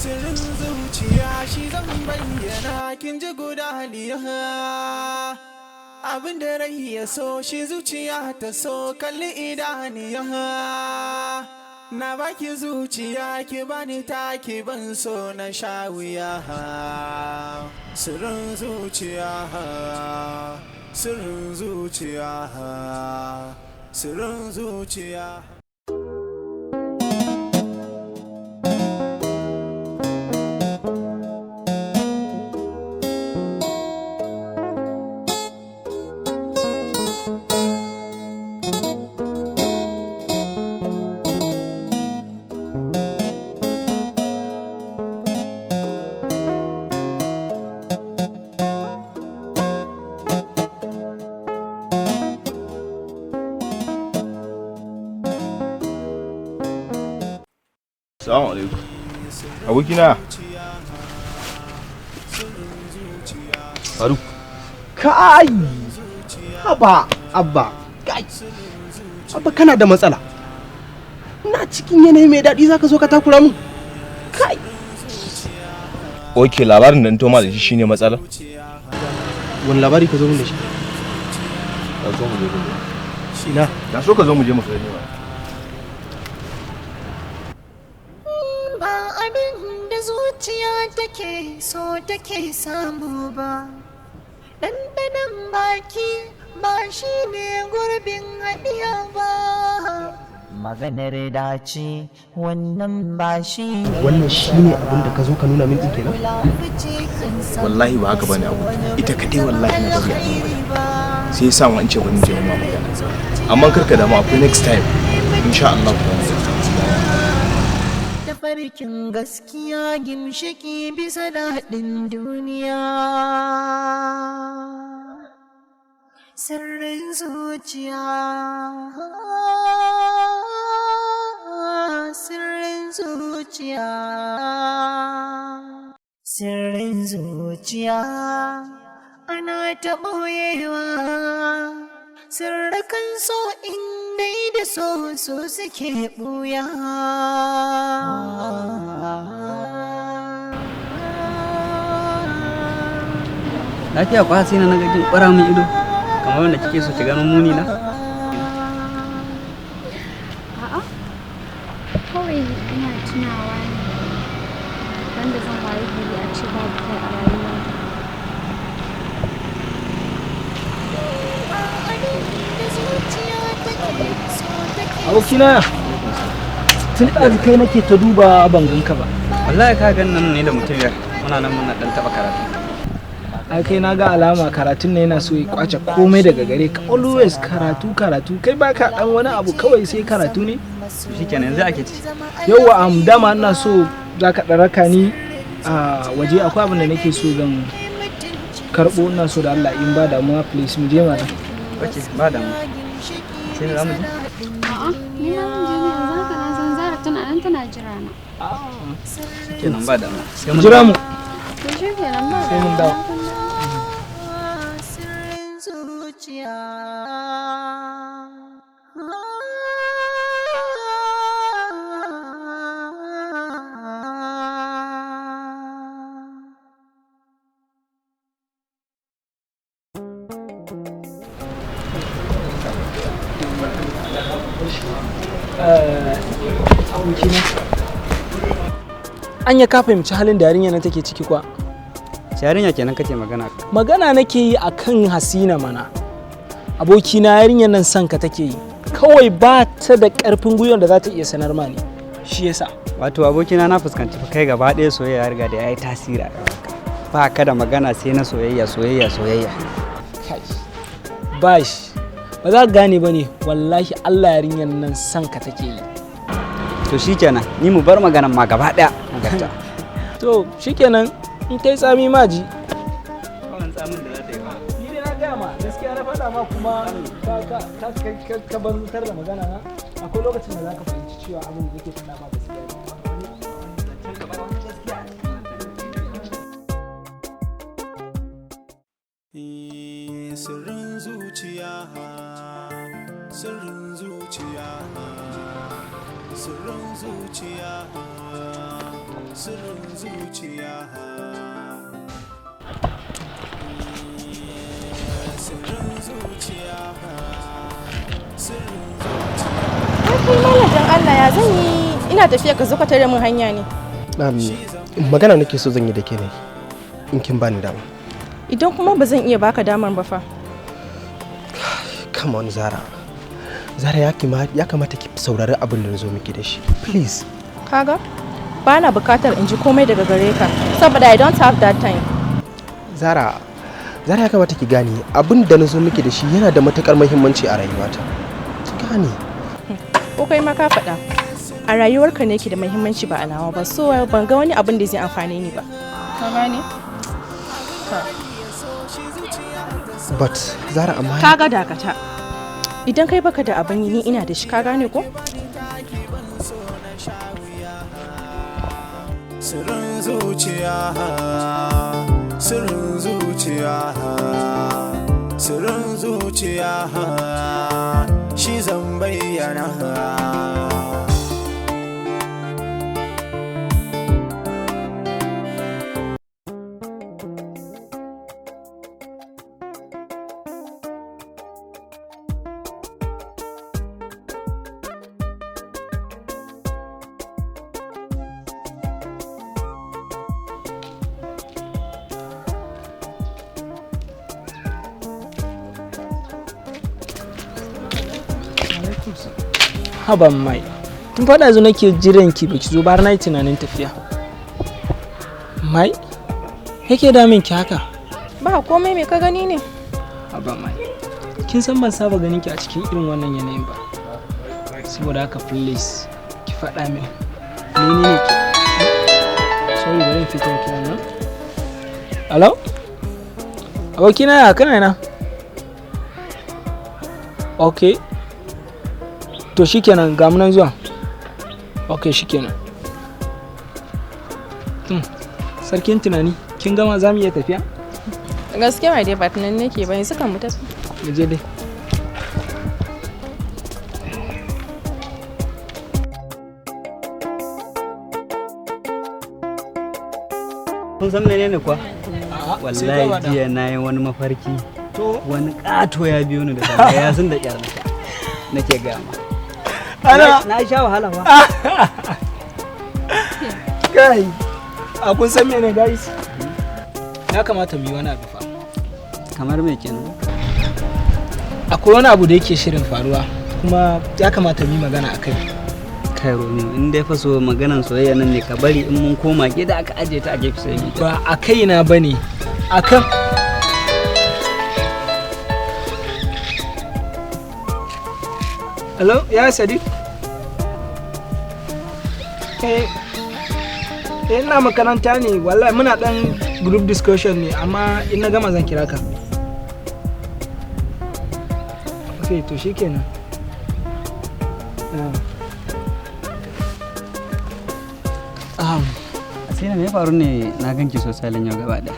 sirrin zuciya shi zan bayyana kin ji gudaniya abin da rai ya so shi zuciya ta so kalli idaniya na baki zuciya ki bani taki ban so na sha wuya sirrin zuciya sirrin zuciya sirrin zuciya. Assalamu alaikum. Abokina. Faruk. Kai! Haba, Abba. Kai! Abba kana da matsala. Ina cikin yanayi mai daɗi zaka zo ka takura mu. Kai! Oke, labarin da to ma da shi shine matsala. Wani labari ka zo mun da shi? Ka zo mu je mu. Ina? Da so ka zo mu je mu kai ne ba. Zuciya take so take samu ba ɗanɗanon baki ba shi ne gurbin haɗiya ba maganar dace wannan ba shi wannan shi ne abin da ka zo ka nuna min ɗin kenan? Wallahi ba haka bane abu ita kadai wallahi na bari a sai yasa mu an ce bari mu je mu magana amma karka da mu akwai next time insha Allah farkin gaskiya gimshiki bisa daɗin duniya sirrin zuciya sirrin zuciya sirrin zuciya ana ta ɓoyewa sirrakan so indai da so suke ɓuya lafiya kwa sai na ga kin kwara min ido kamar wanda kike so ki gano muni na A'a, kawai ina tunawa ne wanda zan wayi gari a ce babu kai a rayuwa. Abokina tun ɗazu kai nake ta duba ban ganka ba. wallahi ka gan nan ne da mutum ya muna nan muna dan taba karatu Ai kai na ga alama karatun ne yana so ya kwace komai daga gare ka, always karatu kai baka dan wani abu kawai sai karatu ne. shikenan yanzu ake ci Yauwa dama ina so zaka dan raka ni a waje akwai abin da nake so zan karbo, ina so da Allah in ba damuwa please mu je mana. okay ba damu sai da mu je A'a, ni ma zan je ne yanzu haka na san Zara tana nan tana jira na. kenan ba damu sai mu Jira mu. To shi kenan ba. Sai mun dawo. sirrin zuciya Abokina anya ka fahimci halin da yarinya na take ciki kwa? yarinya kenan kake Magana nake yi akan Hasina mana. Abokina yarinyar nan son ka take yi, kawai ba ta da karfin gwiwar da za ta iya sanar ma ne, shi yasa. wato abokina na fuskanci kai gaba ɗaya soyayya ya riga da yayi tasiri a rayuwarka ba ka da magana sai na soyayya Bash ba za ka gane ba ne, wallahi Allah yarinyar nan son ka take yi. to shikenan ni mu bar maganan ma gaba ɗaya To shikenan in kai tsami maji. wannan tsamin da za ta yi ba Ni dai na gaya ma gaskiya na faɗa ma kuma ka bantar da magana na, akwai lokacin da za ka fahimci cewa abin da yake faɗa ma gaskiya ne. Sirrin zuciya, sirrin zuciya, sirrin zuciya, sirrin zuciya sirrin zuciya sirrin kai malam dan Allah ya zan yi ina tafiya ka zo ka tare min hanya ne. Magana nake so zan yi da ke ne in kin bani dama. Idan kuma ba zan iya baka damar ba fa. Come on Zara. Zara ya kamata ki saurari abin da nazo miki da shi. Please. Kaga? Ba na bukatar in ji komai daga gare ka saboda I don't have that time. Zara ya kamata ki gane abin da nazo miki da shi yana da matukar muhimmanci a rayuwata. Ki gane. Ko kai ma ka faɗa. A rayuwarka ne ke da muhimmanci ba a nawa ba, so ban ga wani abin da zai amfane ni ba. Ka gane? But Zara amma kaga dakata. Idan kai baka da abin yi ni ina da shi, ka gane ko? sirrin zuciya sirrin zuciya sirrin zuciya shi zan bayyana Haban mai, tun faɗa zo nake jiran ki baki zo bar na yi tunanin tafiya. Mai, yake damin ki haka? Ba komai me ka gani ne? Haban mai, kin san ban saba ganin ki a cikin irin wannan yanayin ba. Saboda haka please ki faɗa min. Ni ne ki. Sorry bari in fito ki nan. Hello? Abokina ya kana na? Okay. To shikenan ga mu nan zuwa. Okay shikenan. Sarkin tunani, kin gama za mu iya tafiya? Gaskiya mai dai ba tunan nake ba, yanzu kan mu tafi. Mu je dai. Kun san menene kuwa? Wallahi jiya na yi wani mafarki. Wani ƙato ya biyo ni da sanda ya sun da ƙyar nake gaya ma. Na sha wahala ba. Kai, a kun san mene guys? Ya kamata mu yi wani abu fa. Kamar me kenan? Akwai wani abu da yake shirin faruwa kuma ya kamata mu yi magana akai. Kai Romeo, in dai fa so maganan soyayya nan ne ka bari in mun koma gida aka aje ta a gefe sai mu. Ba a kaina bane. Akan Hello, ya Sadiq? Ina makaranta ne, wallahi muna dan group discussion ne, amma in na gama zan kira ka. Okay, to shikenan. Sai me ya faru ne na ganki sosai lan yau gaba daya.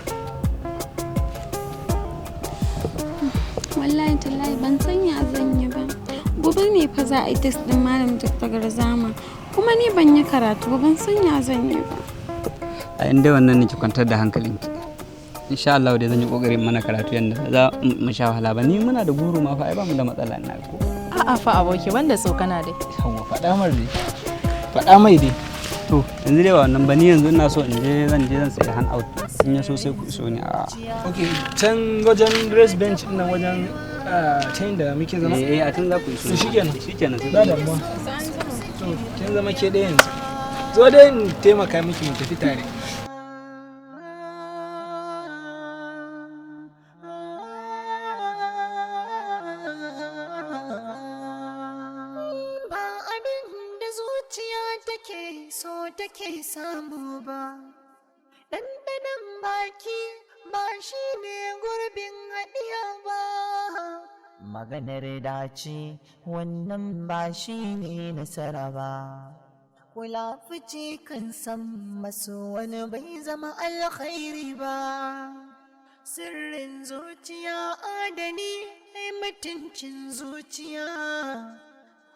Wallahi tallahi ban san ya zan yi ba. Gobe ne fa za a yi test din malam Dr. Zama. Kuma ni ban yi karatu ba, ban san ya zan yi ba. A inda wannan ne ki kwantar da hankalinki. Insha Allah dai zan yi kokarin mana karatu yanda za mu sha wahala ba. Ni muna da guru ma fa ai ba mu da matsala ina ko. A'a fa aboki wanda tsokana dai. Yawwa faɗa mar dai. Faɗa mai dai. To yanzu dai ba wannan ba, ni yanzu ina so in je zan sai hand out. In ya so sai ku iso ni a. Okay, can wajen race bench din nan wajen can da muke zama? A can za ku iso. Shikenan. Ba da mu. So, kin zama ke da yanzu. Zo dai in taimaka miki mu tafi tare. Ba abin da zuciya take so take samu ba. Ɗanɗanon baki ba shi ne gurbin haɗiya ba. Maganar dace wannan ba shi ne nasara ba. Kula fice kan san masu wani bai zama alkhairi ba. Sirrin zuciya adani mutuncin zuciya.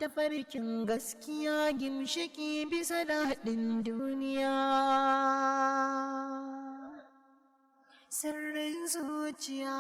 tafarkin gaskiya gimshiki bisa daɗin duniya. Sirrin zuciya.